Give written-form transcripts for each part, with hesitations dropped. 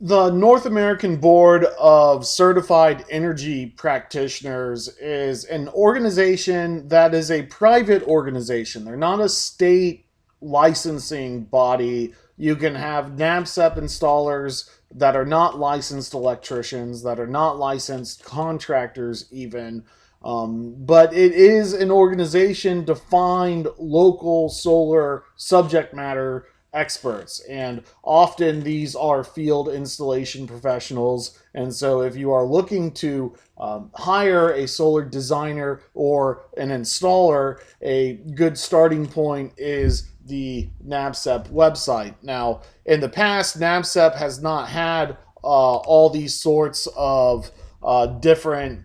The North American Board of Certified Energy Practitioners is an organization that is a private organization. They're not a state licensing body. You can have NABCEP installers that are not licensed electricians, that are not licensed contractors, even. But it is an organization to find local solar subject matter experts, and often these are field installation professionals. And so if you are looking to hire a solar designer or an installer, a good starting point is the NABCEP website. Now, in the past, NABCEP has not had all these sorts of different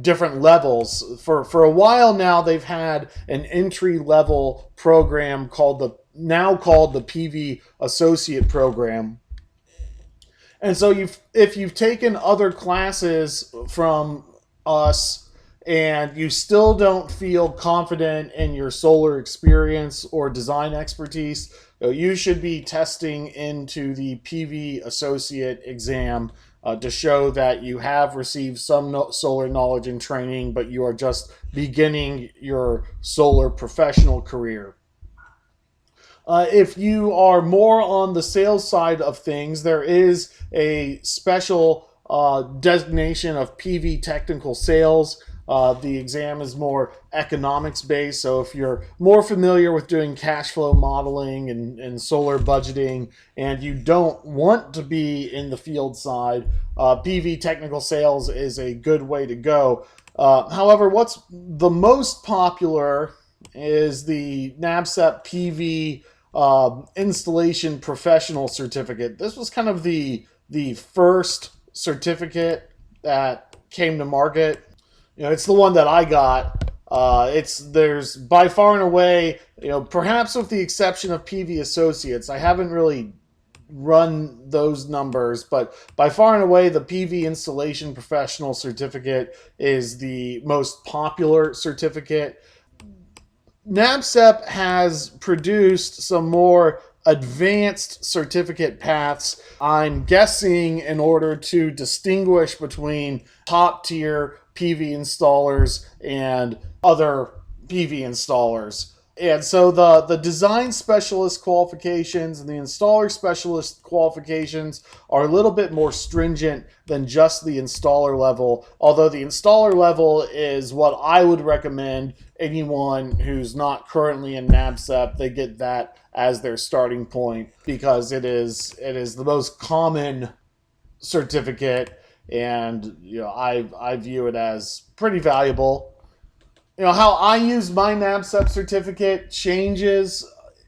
different levels. For a while now, they've had an entry level program called the PV Associate Program. And so if you've taken other classes from us and you still don't feel confident in your solar experience or design expertise, you should be testing into the PV Associate exam to show that you have received some solar knowledge and training, but you are just beginning your solar professional career. If you are more on the sales side of things, there is a special designation of PV technical sales. The exam is more economics based. So if you're more familiar with doing cash flow modeling and solar budgeting, and you don't want to be in the field side, PV technical sales is a good way to go. However, what's the most popular is the NABCEP PV installation professional certificate. This was kind of the first certificate that came to market. It's the one that I got. There's by far and away, perhaps with the exception of PV Associates. I haven't really run those numbers, but by far and away, the PV installation professional certificate is the most popular certificate. NABCEP has produced some more advanced certificate paths, I'm guessing, in order to distinguish between top tier PV installers and other PV installers. And so the design specialist qualifications and the installer specialist qualifications are a little bit more stringent than just the installer level, although the installer level is what I would recommend anyone who's not currently in NABCEP. They get that as their starting point because it is the most common certificate, and I view it as pretty valuable. How I use my NABCEP certificate changes.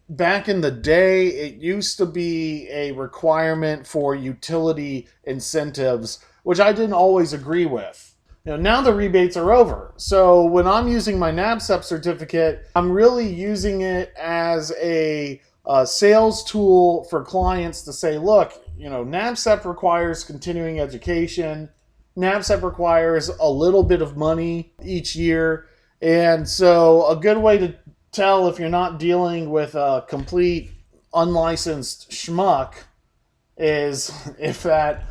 Back in the day, it used to be a requirement for utility incentives, which I didn't always agree with. Now the rebates are over. So when I'm using my NABCEP certificate, I'm really using it as a sales tool for clients to say, look, NABCEP requires continuing education. NABCEP requires a little bit of money each year. And so a good way to tell if you're not dealing with a complete unlicensed schmuck is if that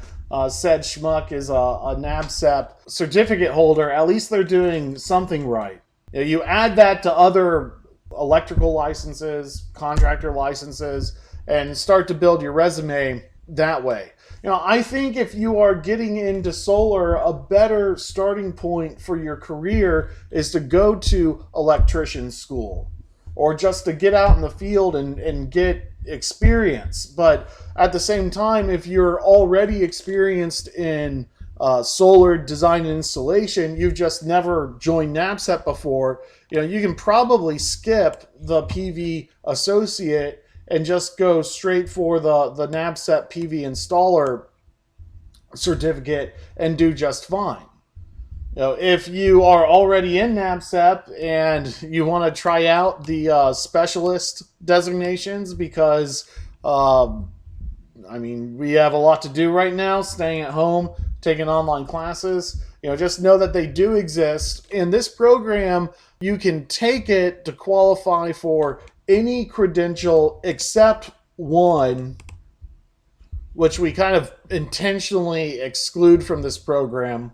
said schmuck is a NABCEP certificate holder. At least they're doing something right. You add that to other electrical licenses, contractor licenses, and start to build your resume that way. I think if you are getting into solar, a better starting point for your career is to go to electrician school or just to get out in the field and get experience. But at the same time, if you're already experienced in solar design and installation, you've just never joined NABCEP before, you can probably skip the PV associate and just go straight for the NABCEP PV installer certificate and do just fine. If you are already in NABCEP and you want to try out the specialist designations because, we have a lot to do right now, staying at home, taking online classes, just know that they do exist. In this program, you can take it to qualify for any credential except one, which we kind of intentionally exclude from this program,